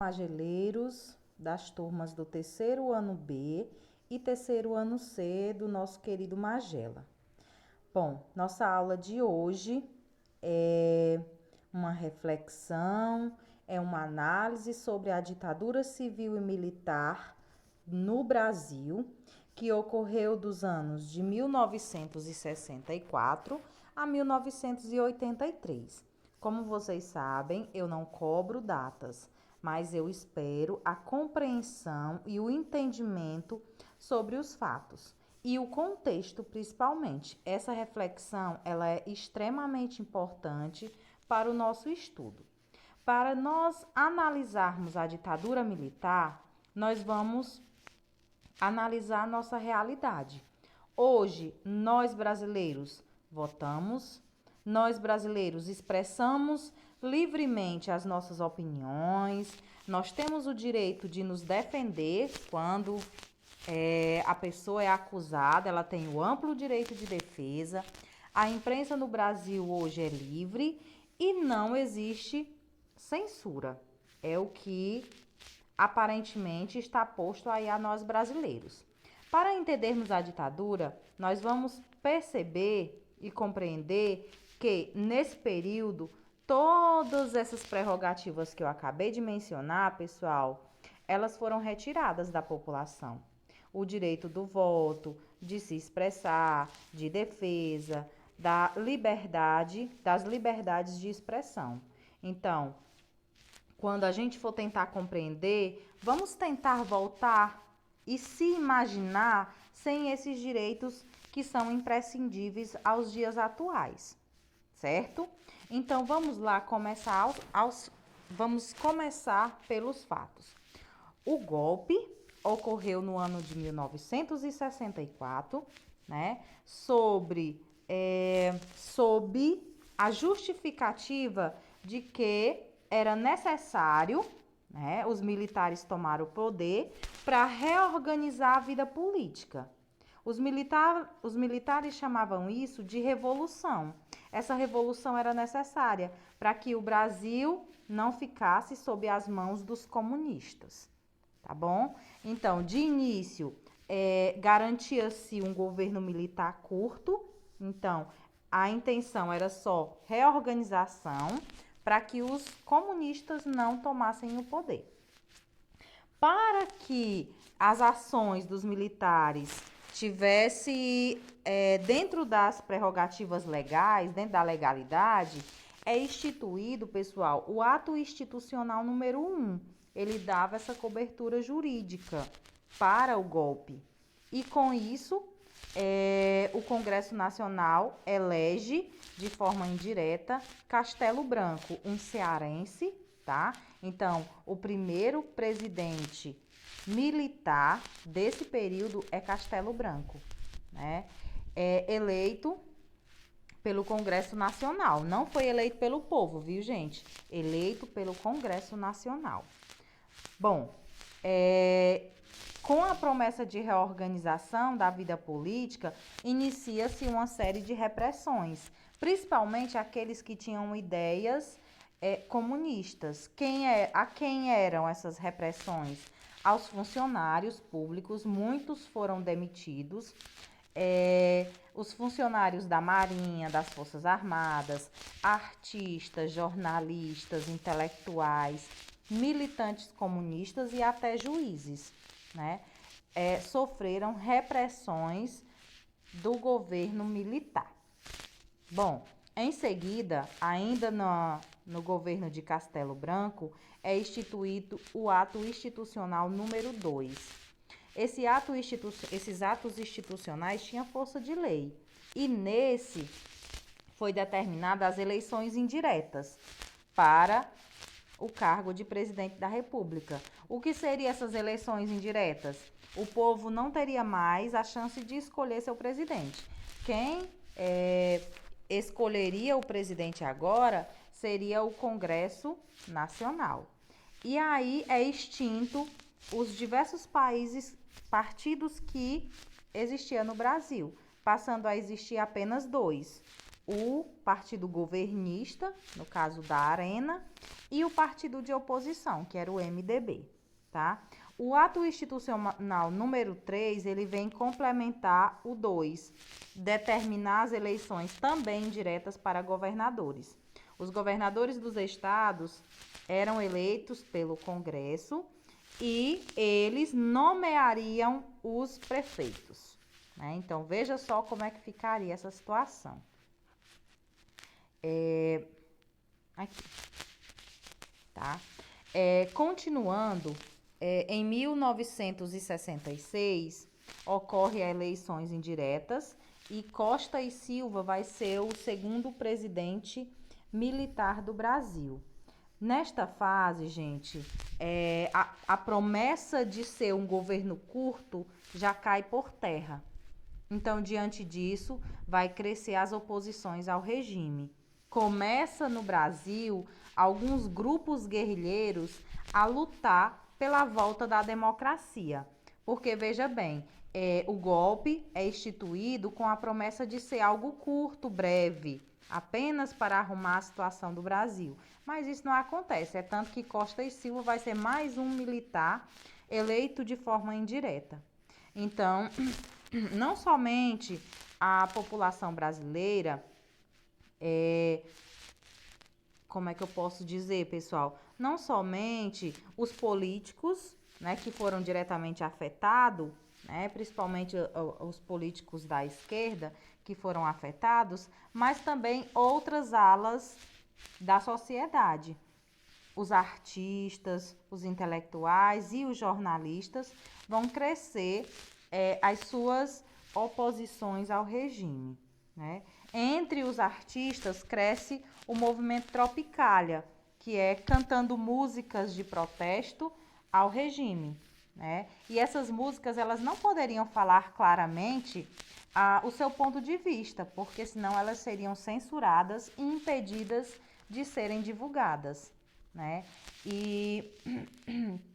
Mageleiros das turmas do terceiro ano B e terceiro ano C do nosso querido Magela. Bom, nossa aula de hoje é uma reflexão, é uma análise sobre a ditadura civil e militar no Brasil, que ocorreu dos anos de 1964 a 1983. Como vocês sabem, eu não cobro datas, mas eu espero a compreensão e o entendimento sobre os fatos e o contexto, principalmente. Essa reflexão, ela é extremamente importante para o nosso estudo. Para nós analisarmos a ditadura militar, nós vamos analisar a nossa realidade. Hoje, nós brasileiros votamos, nós brasileiros expressamos livremente as nossas opiniões, nós temos o direito de nos defender quando a pessoa é acusada, ela tem o amplo direito de defesa. A imprensa no Brasil hoje é livre e não existe censura. É o que aparentemente está posto aí a nós brasileiros. Para entendermos a ditadura, nós vamos perceber e compreender que, nesse período, todas essas prerrogativas que eu acabei de mencionar, pessoal, elas foram retiradas da população. O direito do voto, de se expressar, de defesa, das liberdades de expressão. Então, quando a gente for tentar compreender, vamos tentar voltar e se imaginar sem esses direitos que são imprescindíveis aos dias atuais, certo? Então, vamos lá começar vamos começar pelos fatos. O golpe ocorreu no ano de 1964, né? Sob a justificativa de que era necessário, né, os militares tomaram o poder para reorganizar a vida política. Os militares chamavam isso de revolução. Essa revolução era necessária para que o Brasil não ficasse sob as mãos dos comunistas, tá bom? Então, de início, garantia-se um governo militar curto. Então, a intenção era só reorganização para que os comunistas não tomassem o poder. Para que as ações dos militares tivessem dentro das prerrogativas legais, dentro da legalidade, é instituído, pessoal, o ato institucional número 1. Ele dava essa cobertura jurídica para o golpe. E com isso, o Congresso Nacional elege de forma indireta Castelo Branco, um cearense, tá? Então, o primeiro presidente militar desse período é Castelo Branco, né? É eleito pelo Congresso Nacional. Não foi eleito pelo povo, viu, gente? Eleito pelo Congresso Nacional. Bom, com a promessa de reorganização da vida política, inicia-se uma série de repressões, principalmente aqueles que tinham ideias comunistas. A quem eram essas repressões? Aos funcionários públicos, muitos foram demitidos. Os funcionários da Marinha, das Forças Armadas, artistas, jornalistas, intelectuais, militantes comunistas e até juízes, né? Sofreram repressões do governo militar. Bom, em seguida, ainda no governo de Castelo Branco, é instituído o ato institucional número 2. Esses atos institucionais tinham força de lei. E nesse foi determinada as eleições indiretas para o cargo de presidente da República. O que seriam essas eleições indiretas? O povo não teria mais a chance de escolher seu presidente. Quem escolheria o presidente agora seria o Congresso Nacional. E aí é extinto os diversos partidos que existiam no Brasil, passando a existir apenas 2. o partido governista, no caso da Arena, e o partido de oposição, que era o MDB, tá? O ato institucional número 3, ele vem complementar o 2, determinar as eleições também diretas para governadores. Os governadores dos estados eram eleitos pelo Congresso e eles nomeariam os prefeitos, né? Então, veja só como é que ficaria essa situação. Aqui, tá? Continuando, em 1966, ocorre eleições indiretas e Costa e Silva vai ser o segundo presidente militar do Brasil. Nesta fase, gente, a promessa de ser um governo curto já cai por terra. Então, diante disso, vai crescer as oposições ao regime. Começa no Brasil alguns grupos guerrilheiros a lutar pela volta da democracia. Porque, veja bem, o golpe é instituído com a promessa de ser algo curto, breve, apenas para arrumar a situação do Brasil. Mas isso não acontece, é tanto que Costa e Silva vai ser mais um militar eleito de forma indireta. Então, não somente a população brasileira, como é que eu posso dizer, pessoal? Não somente os políticos, né, que foram diretamente afetados, né, principalmente os políticos da esquerda que foram afetados, mas também outras alas da sociedade. Os artistas, os intelectuais e os jornalistas vão crescer as suas oposições ao regime, né? Entre os artistas cresce o movimento Tropicália, que é cantando músicas de protesto ao regime, né? E essas músicas elas não poderiam falar claramente o seu ponto de vista, porque senão elas seriam censuradas e impedidas de serem divulgadas, né? E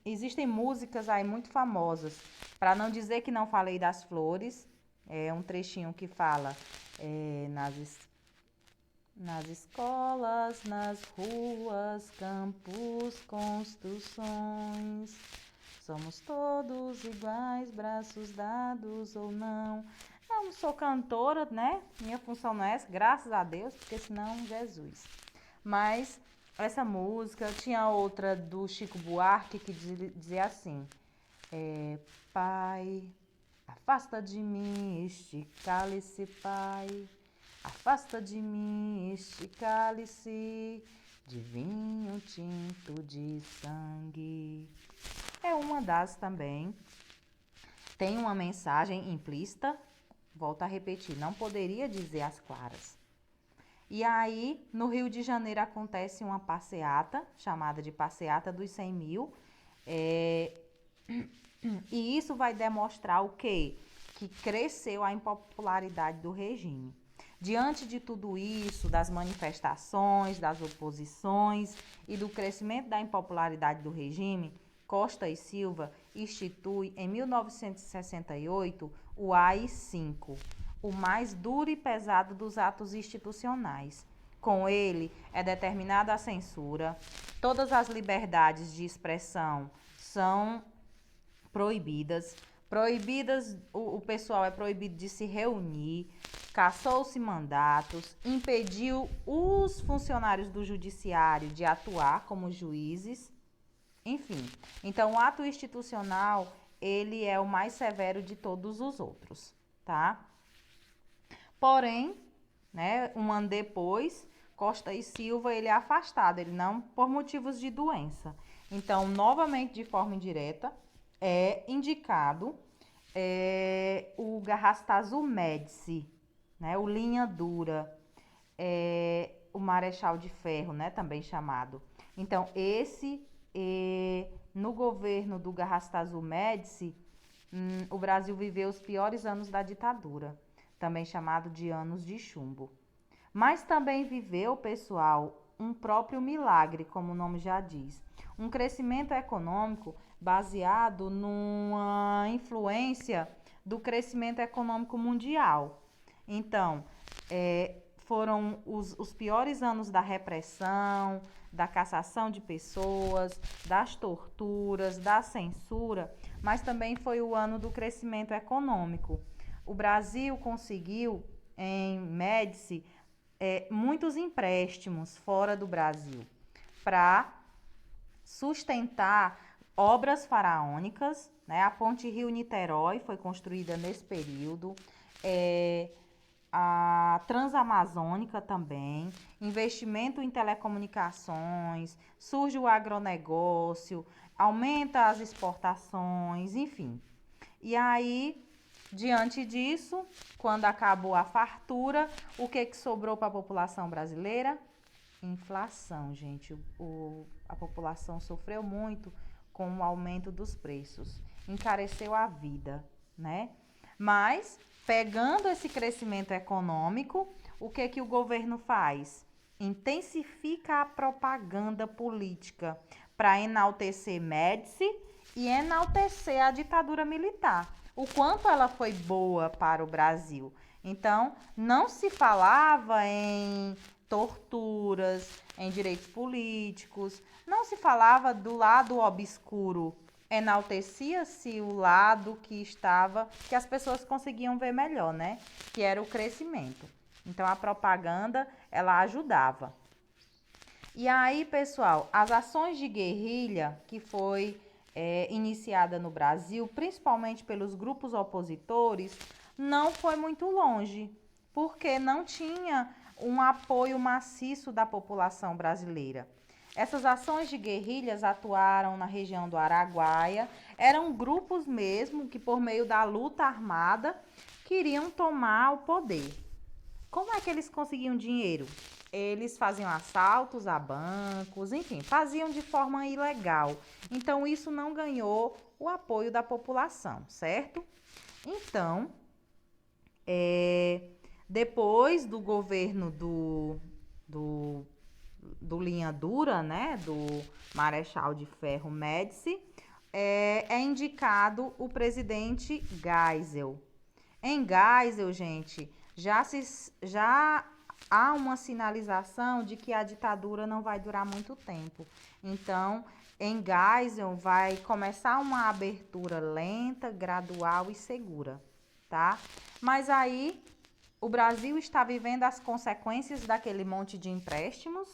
existem músicas aí muito famosas. Para não dizer que não falei das flores, é um trechinho que fala nas escolas, nas ruas, campos, construções, somos todos iguais, braços dados ou não. Eu não sou cantora, né? Minha função não é essa, graças a Deus, porque senão, Jesus. Mas essa música, tinha outra do Chico Buarque que dizia assim: Pai, afasta de mim este cálice, Pai, afasta de mim este cálice de vinho tinto de sangue. É uma das também. Tem uma mensagem implícita, volto a repetir, não poderia dizer as claras. E aí, no Rio de Janeiro acontece uma passeata, chamada de Passeata dos 100 mil, e isso vai demonstrar o quê? Que cresceu a impopularidade do regime. Diante de tudo isso, das manifestações, das oposições e do crescimento da impopularidade do regime, Costa e Silva institui em 1968 o AI-5, o mais duro e pesado dos atos institucionais. Com ele é determinada a censura, todas as liberdades de expressão são proibidas, o pessoal é proibido de se reunir, cassou-se mandatos, impediu os funcionários do judiciário de atuar como juízes, enfim. Então, o ato institucional, ele é o mais severo de todos os outros, tá? Porém, né, um ano depois, Costa e Silva, ele é afastado, ele não por motivos de doença. Então, novamente, de forma indireta, é indicado o Garrastazu Médici, né, o Linha Dura, o Marechal de Ferro, né, também chamado. Então, no governo do Garrastazu Médici, o Brasil viveu os piores anos da ditadura, também chamado de anos de chumbo. Mas também viveu, pessoal, um próprio milagre, como o nome já diz. Um crescimento econômico baseado numa influência do crescimento econômico mundial. Então, foram os piores anos da repressão, da cassação de pessoas, das torturas, da censura, mas também foi o ano do crescimento econômico. O Brasil conseguiu, em Médici, muitos empréstimos fora do Brasil para sustentar obras faraônicas, né? A Ponte Rio-Niterói foi construída nesse período, a Transamazônica também, investimento em telecomunicações, surge o agronegócio, aumenta as exportações, enfim. E aí, diante disso, quando acabou a fartura, o que sobrou para a população brasileira? Inflação, gente. A população sofreu muito com o aumento dos preços, encareceu a vida, né? Mas, pegando esse crescimento econômico, o que o governo faz? Intensifica a propaganda política para enaltecer Médici e enaltecer a ditadura militar. O quanto ela foi boa para o Brasil. Então, não se falava em torturas, em direitos políticos, não se falava do lado obscuro, enaltecia-se o lado que as pessoas conseguiam ver melhor, né? Que era o crescimento. Então, a propaganda, ela ajudava. E aí, pessoal, as ações de guerrilha que foi iniciada no Brasil, principalmente pelos grupos opositores, não foi muito longe, porque não tinha um apoio maciço da população brasileira. Essas ações de guerrilhas atuaram na região do Araguaia, eram grupos mesmo que, por meio da luta armada, queriam tomar o poder. Como é que eles conseguiam dinheiro? Eles faziam assaltos a bancos, enfim, faziam de forma ilegal. Então, isso não ganhou o apoio da população, certo? Então, depois do governo do Linha Dura, né, do Marechal de Ferro Médici, é indicado o presidente Geisel. Em Geisel, gente, já há uma sinalização de que a ditadura não vai durar muito tempo. Então, em Geisel vai começar uma abertura lenta, gradual e segura, tá? Mas aí o Brasil está vivendo as consequências daquele monte de empréstimos,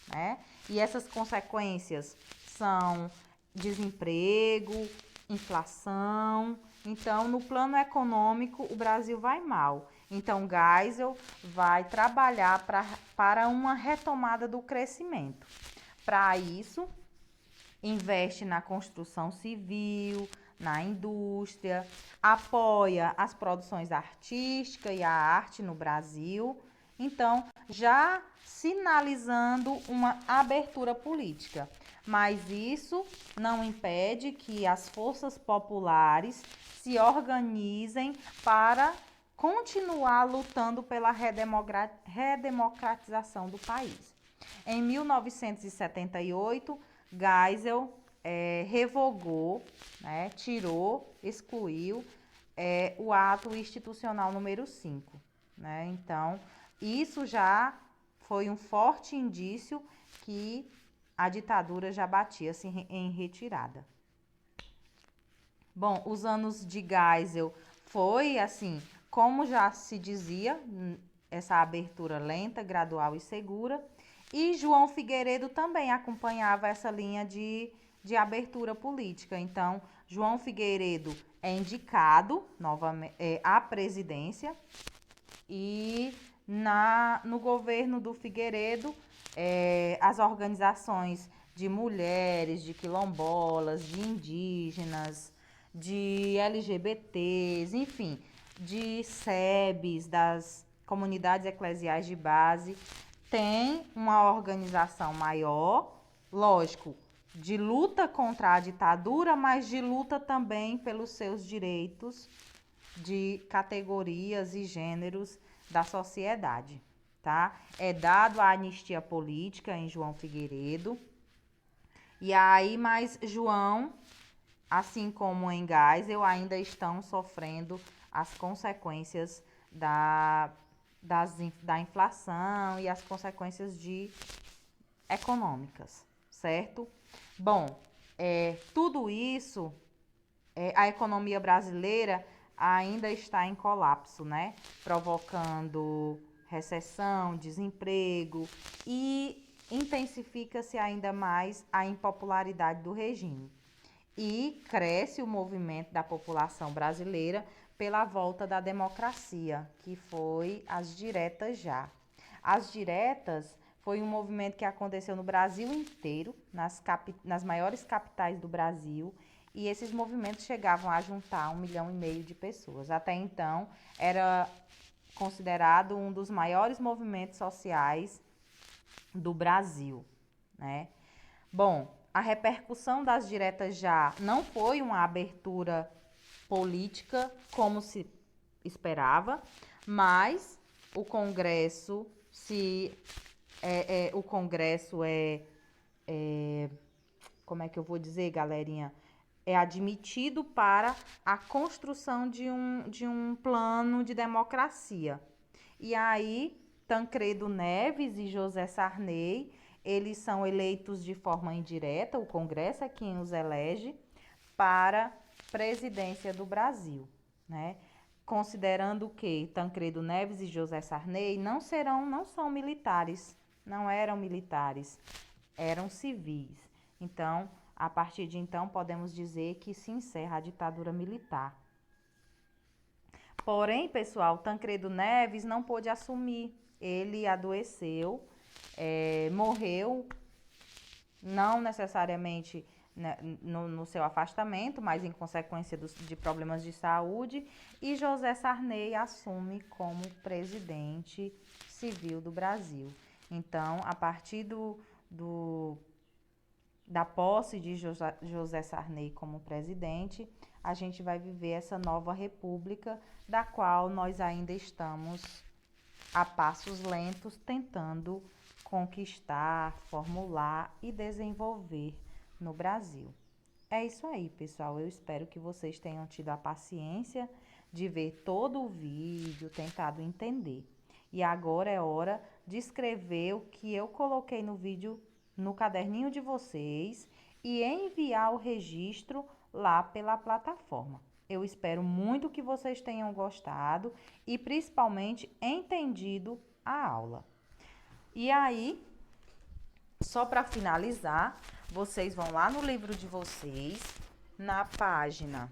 né? E essas consequências são desemprego, inflação. Então, no plano econômico, o Brasil vai mal. Então, Geisel vai trabalhar para uma retomada do crescimento. Para isso, investe na construção civil, na indústria, apoia as produções artísticas e a arte no Brasil. Então, já sinalizando uma abertura política. Mas isso não impede que as forças populares se organizem para continuar lutando pela redemocratização do país. Em 1978, Geisel revogou, né, tirou, excluiu o ato institucional número 5. Né? Então, isso já foi um forte indício que a ditadura já batia-se em retirada. Bom, os anos de Geisel foi, assim, como já se dizia, essa abertura lenta, gradual e segura. E João Figueiredo também acompanhava essa linha de abertura política. Então, João Figueiredo é indicado novamente à presidência e no governo do Figueiredo, as organizações de mulheres, de quilombolas, de indígenas, de LGBTs, enfim, de SEBs, das comunidades eclesiais de base, tem uma organização maior, lógico, de luta contra a ditadura, mas de luta também pelos seus direitos de categorias e gêneros da sociedade, tá? É dado a anistia política em João Figueiredo. E aí, mas João, assim como em Geisel, ainda estão sofrendo as consequências da inflação e as consequências econômicas, certo? Bom, tudo isso, a economia brasileira ainda está em colapso, né? Provocando recessão, desemprego e intensifica-se ainda mais a impopularidade do regime. E cresce o movimento da população brasileira pela volta da democracia, que foi as diretas já. As diretas foi um movimento que aconteceu no Brasil inteiro, nas maiores capitais do Brasil, e esses movimentos chegavam a juntar 1,5 milhão de pessoas. Até então, era considerado um dos maiores movimentos sociais do Brasil, né? Bom, a repercussão das diretas já não foi uma abertura política como se esperava, mas o Congresso como é que eu vou dizer, galerinha? É admitido para a construção de um plano de democracia. E aí, Tancredo Neves e José Sarney, eles são eleitos de forma indireta, o Congresso é quem os elege, para presidência do Brasil, né? Considerando que Tancredo Neves e José Sarney não são militares, não eram militares, eram civis. Então, a partir de então, podemos dizer que se encerra a ditadura militar. Porém, pessoal, Tancredo Neves não pôde assumir. Ele adoeceu, morreu, não necessariamente no seu afastamento, mas em consequência de problemas de saúde. E José Sarney assume como presidente civil do Brasil. Então, a partir da posse de José Sarney como presidente, a gente vai viver essa nova república, da qual nós ainda estamos a passos lentos tentando conquistar, formular e desenvolver no Brasil. É isso aí, pessoal. Eu espero que vocês tenham tido a paciência de ver todo o vídeo, tentado entender. E agora é hora de escrever o que eu coloquei no vídeo no caderninho de vocês e enviar o registro lá pela plataforma. Eu espero muito que vocês tenham gostado e principalmente entendido a aula. E aí, só para finalizar, vocês vão lá no livro de vocês, na página,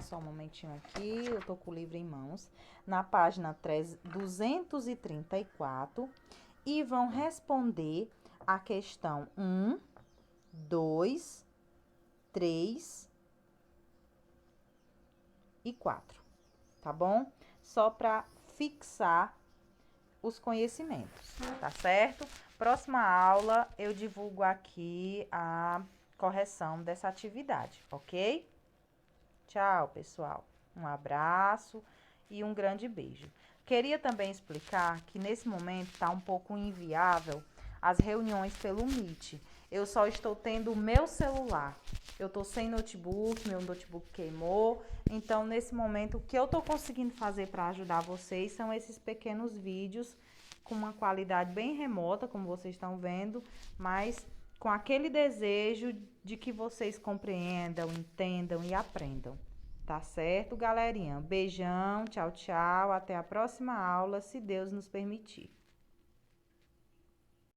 só um momentinho aqui, eu tô com o livro em mãos, na página 234 e vão responder a questão 1, 2, 3 e 4, tá bom? Só para fixar os conhecimentos, tá certo? Próxima aula eu divulgo aqui a correção dessa atividade, ok? Tchau, pessoal. Um abraço e um grande beijo. Queria também explicar que nesse momento está um pouco inviável as reuniões pelo Meet. Eu só estou tendo o meu celular. Eu estou sem notebook, meu notebook queimou. Então, nesse momento, o que eu estou conseguindo fazer para ajudar vocês são esses pequenos vídeos com uma qualidade bem remota, como vocês estão vendo, mas com aquele desejo de que vocês compreendam, entendam e aprendam. Tá certo, galerinha? Beijão, tchau, tchau. Até a próxima aula, se Deus nos permitir.